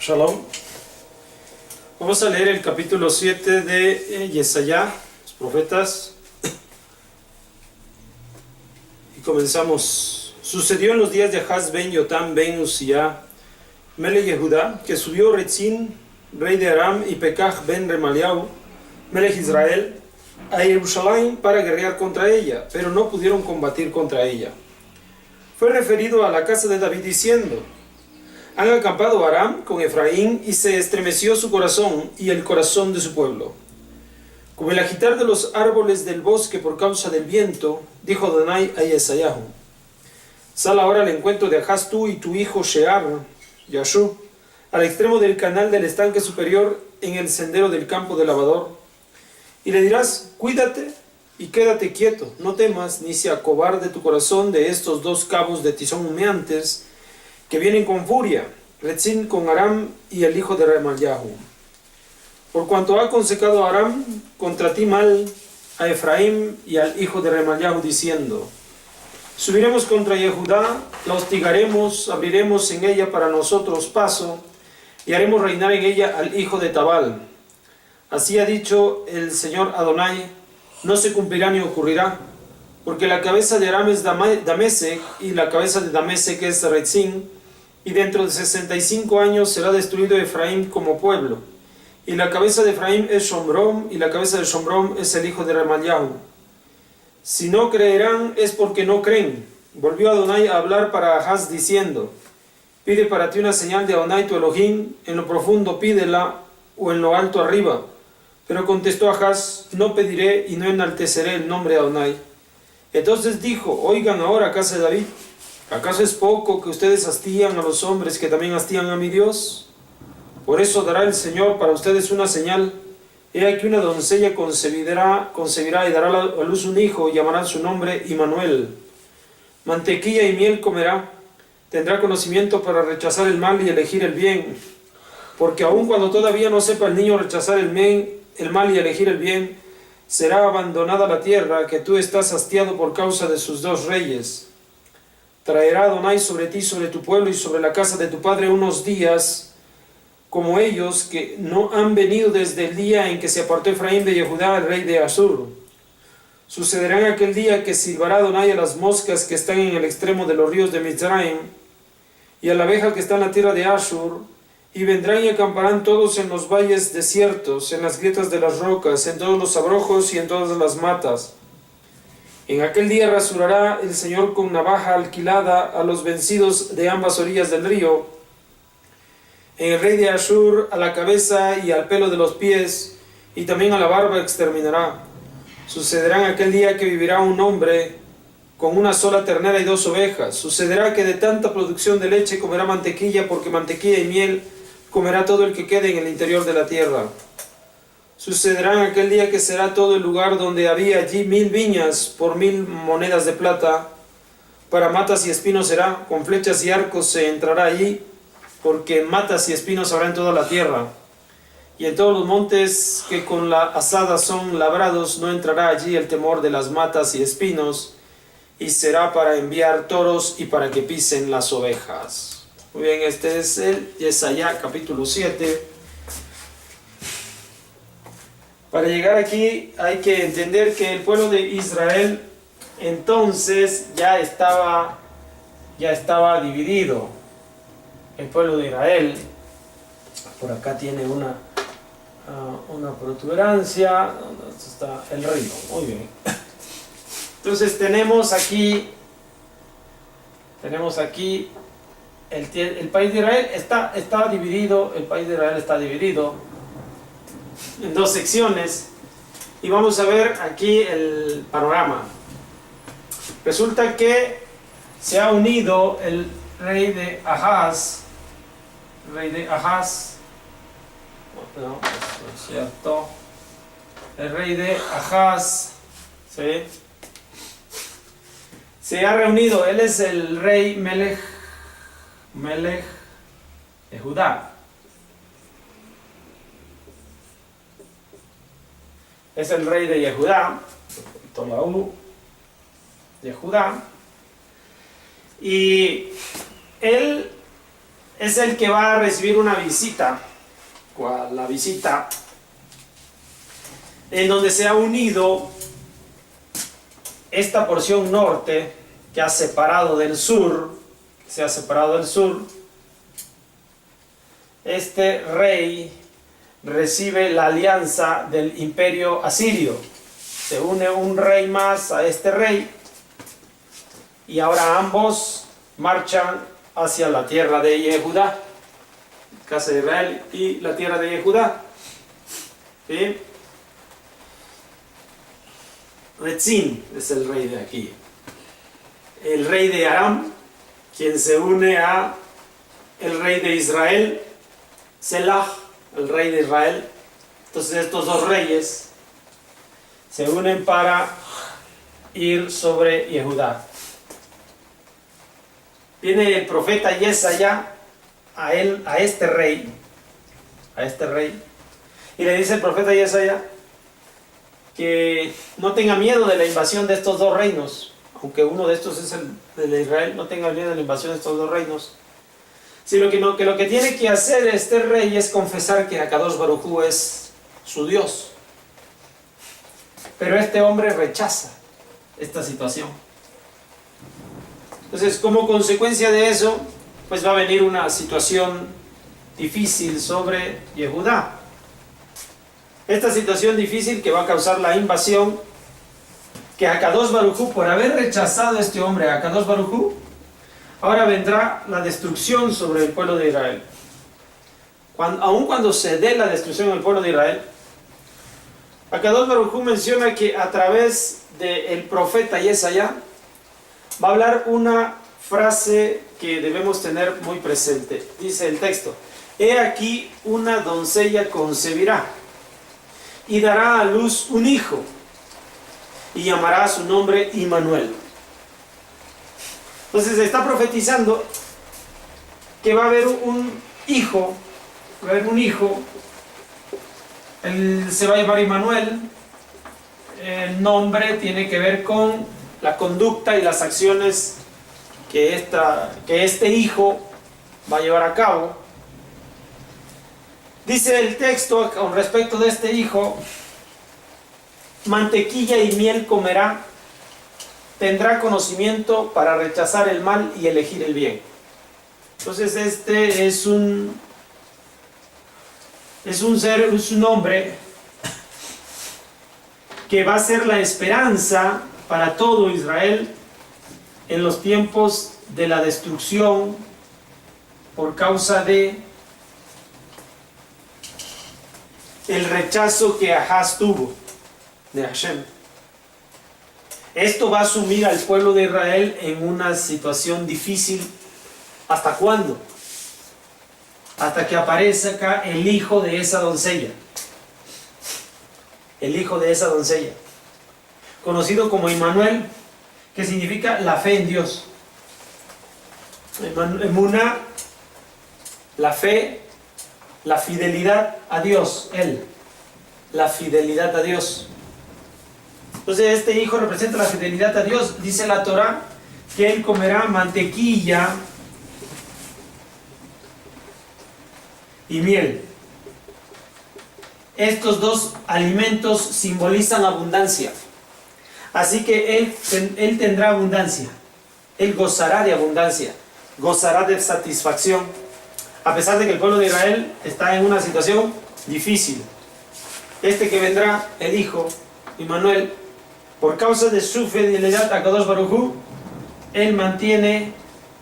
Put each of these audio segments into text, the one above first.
Shalom. Vamos a leer el capítulo 7 de Yesaya, los profetas. Y comenzamos. Sucedió en los días de Ahaz ben Yotam ben Uzziah, Melech Yehudá, que subió Rezín, rey de Aram, y Pekah ben Remaliah, Melech Israel, a Jerusalén para guerrear contra ella, pero no pudieron combatir contra ella. Fue referido a la casa de David diciendo: han acampado Aram con Efraín, y se estremeció su corazón y el corazón de su pueblo. Como el agitar de los árboles del bosque por causa del viento, dijo Adonai a Yesayahu: sal ahora al encuentro de Ahaz tú y tu hijo Shear, Yashub, al extremo del canal del estanque superior, en el sendero del campo de lavador. Y le dirás: cuídate y quédate quieto, no temas, ni se acobarde tu corazón de estos dos cabos de tizón humeantes que vienen con furia, Rezín con Aram y el hijo de Remaliahu. Por cuanto ha consecado a Aram contra ti mal, a Efraín y al hijo de Remaliahu, diciendo: subiremos contra Yehudá, la hostigaremos, abriremos en ella para nosotros paso, y haremos reinar en ella al hijo de Tabal. Así ha dicho el Señor Adonai: no se cumplirá ni ocurrirá, porque la cabeza de Aram es Damesek, y la cabeza de Damesek es Rezín, y dentro de 65 años será destruido Efraín como pueblo. Y la cabeza de Efraín es Shomrom, y la cabeza de Shomrom es el hijo de Remaliahu. Si no creerán es porque no creen. Volvió Adonai a hablar para Ahaz diciendo: pide para ti una señal de Adonai tu Elohim, en lo profundo pídela, o en lo alto arriba. Pero contestó Ahaz: no pediré y no enalteceré el nombre de Adonai. Entonces dijo: oigan ahora, casa de David, ¿acaso es poco que ustedes hastían a los hombres que también hastían a mi Dios? Por eso dará el Señor para ustedes una señal. He aquí una doncella concebirá y dará a luz un hijo, y llamarán su nombre Immanuel. Mantequilla y miel comerá, tendrá conocimiento para rechazar el mal y elegir el bien. Porque aun cuando todavía no sepa el niño rechazar el mal y elegir el bien, será abandonada la tierra, que tú estás hastiado por causa de sus dos reyes. Traerá Adonai sobre ti, sobre tu pueblo y sobre la casa de tu padre unos días como ellos, que no han venido desde el día en que se apartó Efraín de Yehudá, el rey de Asur. Sucederá en aquel día que silbará Adonai a las moscas que están en el extremo de los ríos de Mizraim, y a la abeja que está en la tierra de Ashur, y vendrán y acamparán todos en los valles desiertos, en las grietas de las rocas, en todos los abrojos y en todas las matas. En aquel día rasurará el Señor con navaja alquilada a los vencidos de ambas orillas del río. En el rey de Ashur a la cabeza y al pelo de los pies, y también a la barba exterminará. Sucederá en aquel día que vivirá un hombre con una sola ternera y 2 ovejas. Sucederá que de tanta producción de leche comerá mantequilla, porque mantequilla y miel comerá todo el que quede en el interior de la tierra. Sucederá en aquel día que será todo el lugar donde había allí 1000 viñas por 1000 monedas de plata. Para matas y espinos será, con flechas y arcos se entrará allí, porque matas y espinos habrá en toda la tierra. Y en todos los montes que con la azada son labrados, no entrará allí el temor de las matas y espinos, y será para enviar toros y para que pisen las ovejas. Muy bien, este es el Yesaya capítulo 7. Para llegar aquí hay que entender que el pueblo de Israel entonces ya estaba dividido. El pueblo de Israel, por acá tiene una protuberancia, donde está el río. Muy bien. Entonces tenemos aquí el país de Israel está dividido. El país de Israel está dividido en 2 secciones, y vamos a ver aquí el panorama. Resulta que se ha unido el rey de Ahaz, no es cierto, el rey de Ahaz, ¿sí? Se ha reunido. Él es el rey Melech de Judá. Es el rey de Yehudá, Tolahu, Yehudá, y él es el que va a recibir una visita, la visita en donde se ha unido esta porción norte que ha separado del sur, se ha separado del sur. Este rey recibe la alianza del imperio asirio. Se une un rey más a este rey y ahora ambos marchan hacia la tierra de Yehudá, casa de Israel y la tierra de Yehudá. ¿Sí? Retzin es el rey de aquí. El rey de Aram, quien se une a el rey de Israel, Selah, el rey de Israel. Entonces estos dos reyes se unen para ir sobre Yehudá. Viene el profeta Yesaya a este rey, y le dice el profeta Yesaya que no tenga miedo de la invasión de estos dos reinos, aunque uno de estos es el de Israel, no tenga miedo de la invasión de estos dos reinos, sino que lo que tiene que hacer este rey es confesar que Akadosh Baruj Hu es su Dios. Pero este hombre rechaza esta situación. Entonces, como consecuencia de eso, pues va a venir una situación difícil sobre Yehudá. Esta situación difícil que va a causar la invasión, que Akadosh Baruj Hu, por haber rechazado a este hombre, a Akadosh Baruj Hu, ahora vendrá la destrucción sobre el pueblo de Israel. Aun cuando se dé la destrucción del pueblo de Israel, Akadosh Baruj Hu menciona que a través del profeta Yesaya va a hablar una frase que debemos tener muy presente. Dice el texto: he aquí una doncella concebirá y dará a luz un hijo y llamará su nombre Immanuel. Entonces está profetizando que va a haber un hijo, él se va a llamar Immanuel. El nombre tiene que ver con la conducta y las acciones que este hijo va a llevar a cabo. Dice el texto con respecto de este hijo: mantequilla y miel comerá, tendrá conocimiento para rechazar el mal y elegir el bien. Entonces este es un hombre que va a ser la esperanza para todo Israel en los tiempos de la destrucción por causa de el rechazo que Ahaz tuvo de Hashem. Esto va a sumir al pueblo de Israel en una situación difícil. ¿Hasta cuándo? Hasta que aparezca el hijo de esa doncella. El hijo de esa doncella, conocido como Immanuel, que significa la fe en Dios. Emuná, la fe, la fidelidad a Dios, la fidelidad a Dios. Entonces este hijo representa la fidelidad a Dios. Dice la Torá que él comerá mantequilla y miel. Estos dos alimentos simbolizan abundancia. Así que él tendrá abundancia. Él gozará de abundancia. Gozará de satisfacción. A pesar de que el pueblo de Israel está en una situación difícil. Este que vendrá, el hijo, Immanuel, por causa de su fidelidad a Kadosh Baruj Hu, él mantiene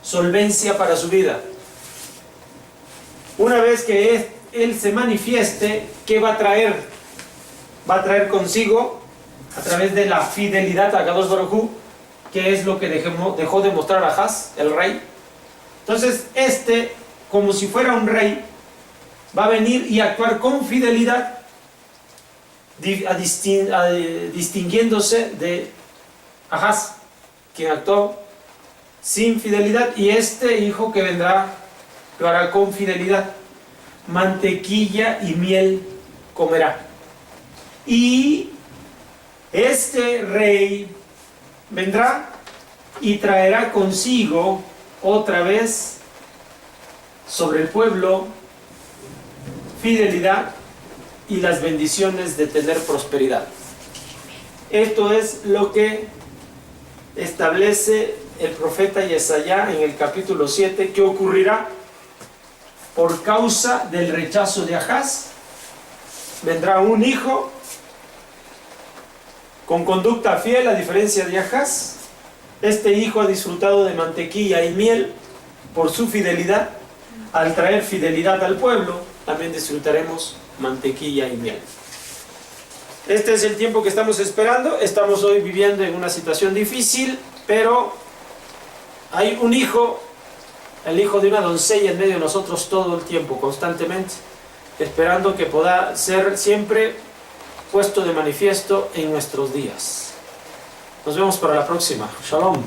solvencia para su vida. Una vez que él se manifieste, ¿qué va a traer? Va a traer consigo, a través de la fidelidad a Kadosh Baruj Hu, que es lo que dejó de mostrar a Ahaz, el rey. Entonces como si fuera un rey, va a venir y actuar con fidelidad, distinguiéndose de Ahaz, quien actuó sin fidelidad, y este hijo que vendrá lo hará con fidelidad. Mantequilla y miel comerá. Y este rey vendrá y traerá consigo otra vez sobre el pueblo fidelidad y las bendiciones de tener prosperidad. Esto es lo que establece el profeta Yesaya en el capítulo 7, que ocurrirá por causa del rechazo de Ahaz. Vendrá un hijo con conducta fiel, a diferencia de Ahaz. Este hijo ha disfrutado de mantequilla y miel por su fidelidad. Al traer fidelidad al pueblo, también disfrutaremos mantequilla y miel. Este es el tiempo que estamos esperando. Estamos hoy viviendo en una situación difícil, pero hay un hijo, el hijo de una doncella en medio de nosotros todo el tiempo, constantemente, esperando que pueda ser siempre puesto de manifiesto en nuestros días. Nos vemos para la próxima. Shalom.